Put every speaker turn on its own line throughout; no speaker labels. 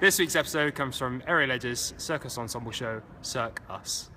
This week's episode comes from Aerial Edge's circus ensemble show, Cirque Us.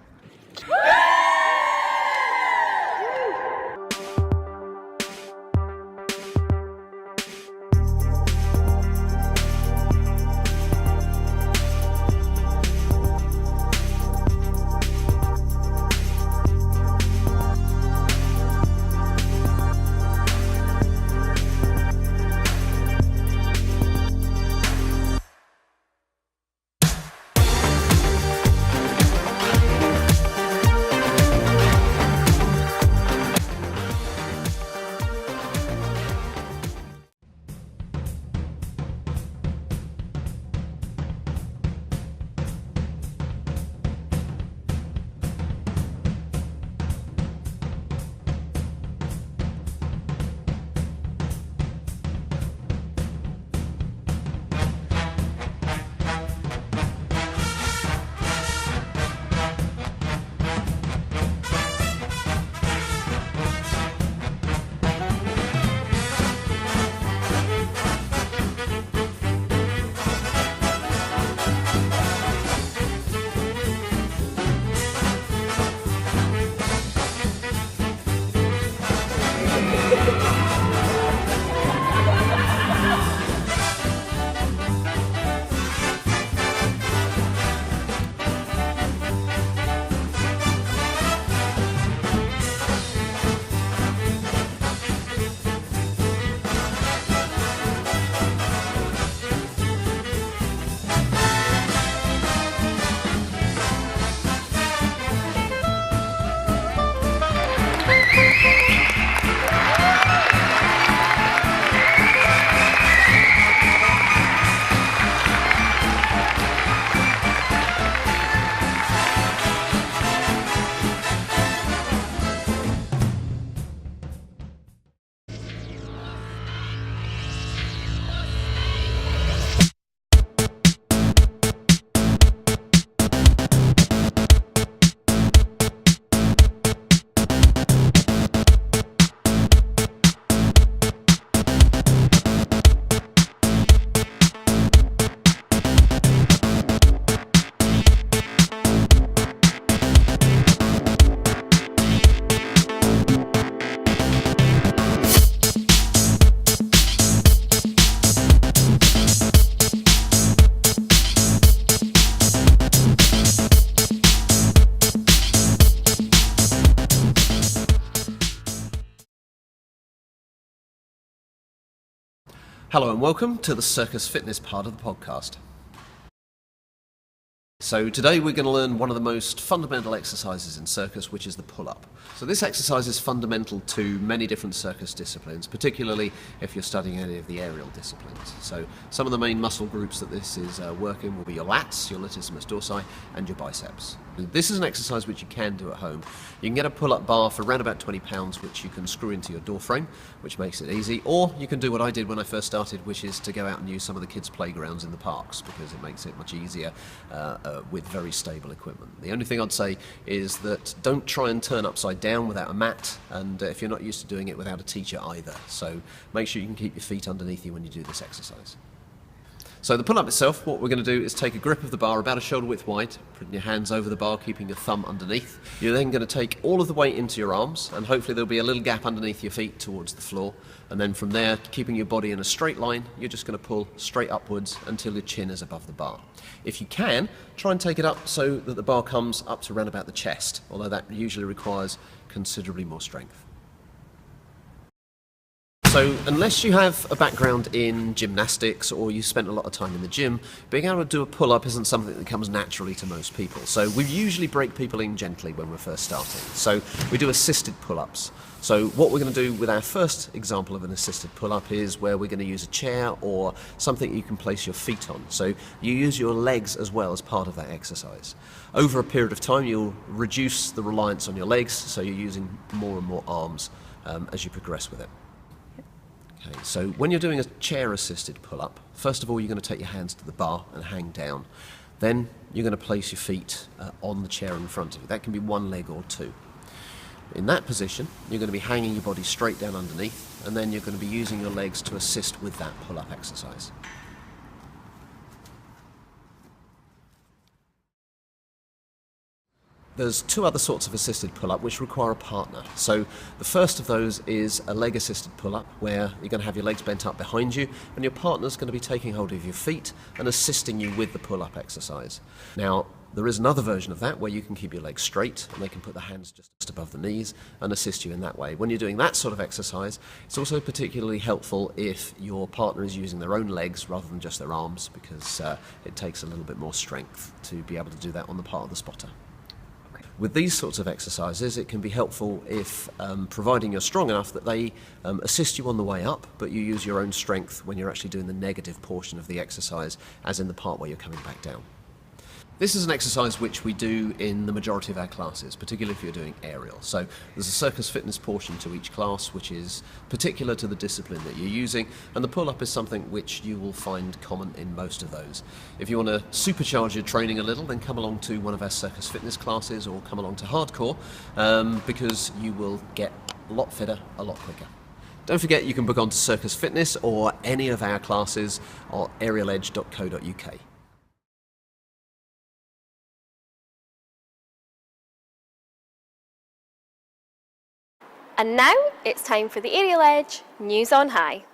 Hello and welcome to the circus fitness part of the podcast. So today we're going to learn one of the most fundamental exercises in circus, which is the pull-up. So this exercise is fundamental to many different circus disciplines, particularly if you're studying any of the aerial disciplines. So some of the main muscle groups that this is working will be your lats, your latissimus dorsi, and your biceps. This is an exercise which you can do at home. You can get a pull-up bar for around about 20 pounds, which you can screw into your door frame, which makes it easy, or you can do what I did when I first started, which is to go out and use some of the kids' playgrounds in the parks, because it makes it much easier with very stable equipment. The only thing I'd say is that don't try and turn upside down without a mat, and if you're not used to doing it without a teacher either. So make sure you can keep your feet underneath you when you do this exercise. So the pull-up itself, what we're going to do is take a grip of the bar about a shoulder width wide, putting your hands over the bar, keeping your thumb underneath. You're then going to take all of the weight into your arms, and hopefully there'll be a little gap underneath your feet towards the floor. And then from there, keeping your body in a straight line, you're just going to pull straight upwards until your chin is above the bar. If you can, try and take it up so that the bar comes up to around about the chest, although that usually requires considerably more strength. So unless you have a background in gymnastics or you spent a lot of time in the gym, being able to do a pull-up isn't something that comes naturally to most people. So we usually break people in gently when we're first starting. So we do assisted pull-ups. So what we're going to do with our first example of an assisted pull-up is where we're going to use a chair or something you can place your feet on. So you use your legs as well as part of that exercise. Over a period of time, you'll reduce the reliance on your legs, so you're using more and more arms as you progress with it. Okay, so when you're doing a chair-assisted pull-up, first of all you're going to take your hands to the bar and hang down. Then you're going to place your feet on the chair in front of you. That can be one leg or two. In that position, you're going to be hanging your body straight down underneath, and then you're going to be using your legs to assist with that pull-up exercise. There's two other sorts of assisted pull-up which require a partner. So the first of those is a leg-assisted pull-up, where you're going to have your legs bent up behind you and your partner's going to be taking hold of your feet and assisting you with the pull-up exercise. Now, there is another version of that where you can keep your legs straight and they can put the hands just above the knees and assist you in that way. When you're doing that sort of exercise, it's also particularly helpful if your partner is using their own legs rather than just their arms, because it takes a little bit more strength to be able to do that on the part of the spotter. With these sorts of exercises, it can be helpful if, providing you're strong enough, that they assist you on the way up, but you use your own strength when you're actually doing the negative portion of the exercise, as in the part where you're coming back down. This is an exercise which we do in the majority of our classes, particularly if you're doing aerial. So there's a circus fitness portion to each class which is particular to the discipline that you're using, and the pull-up is something which you will find common in most of those. If you want to supercharge your training a little, then come along to one of our circus fitness classes or come along to hardcore, because you will get a lot fitter a lot quicker. Don't forget you can book onto Circus Fitness or any of our classes at aerialedge.co.uk.
And now it's time for the Aerial Edge News on High.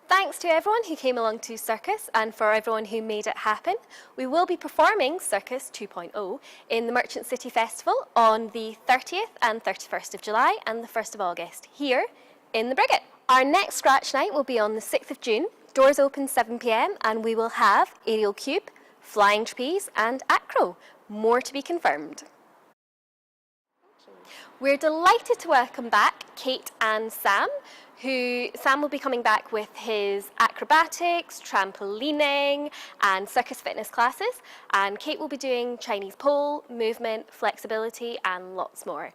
Thanks to everyone who came along to Circus and for everyone who made it happen. We will be performing Circus 2.0 in the Merchant City Festival on the 30th and 31st of July and the 1st of August here in the Brigget. Our next scratch night will be on the 6th of June. Doors open 7 p.m. and we will have aerial cube, flying trapeze and acro. More to be confirmed. We're delighted to welcome back Kate and Sam, Sam will be coming back with his acrobatics, trampolining and circus fitness classes, and Kate will be doing Chinese pole, movement, flexibility and lots more.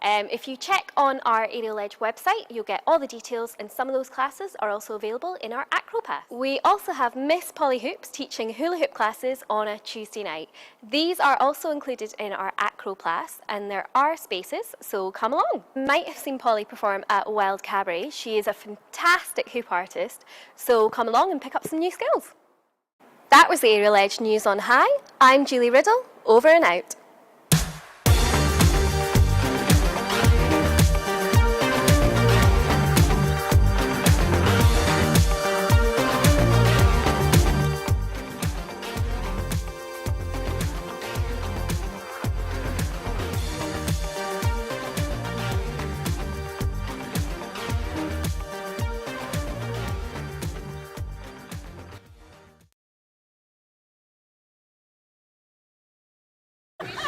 If you check on our Aerial Edge website, you'll get all the details, and some of those classes are also available in our Acro Pass. We also have Miss Polly Hoops teaching hula hoop classes on a Tuesday night. These are also included in our Acro Pass, and there are spaces, so come along. You might have seen Polly perform at Wild Cabaret. She is a fantastic hoop artist, so come along and pick up some new skills. That was the Aerial Edge News on High. I'm Julie Riddle, over and out.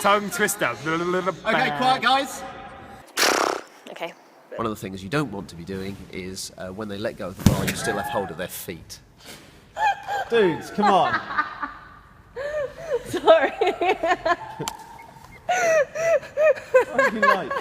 Tongue twister.
Okay, quiet guys.
Okay.
One of the things you don't want to be doing is when they let go of the bar, you still have hold of their feet.
Dudes, come on.
Sorry.
What do you like?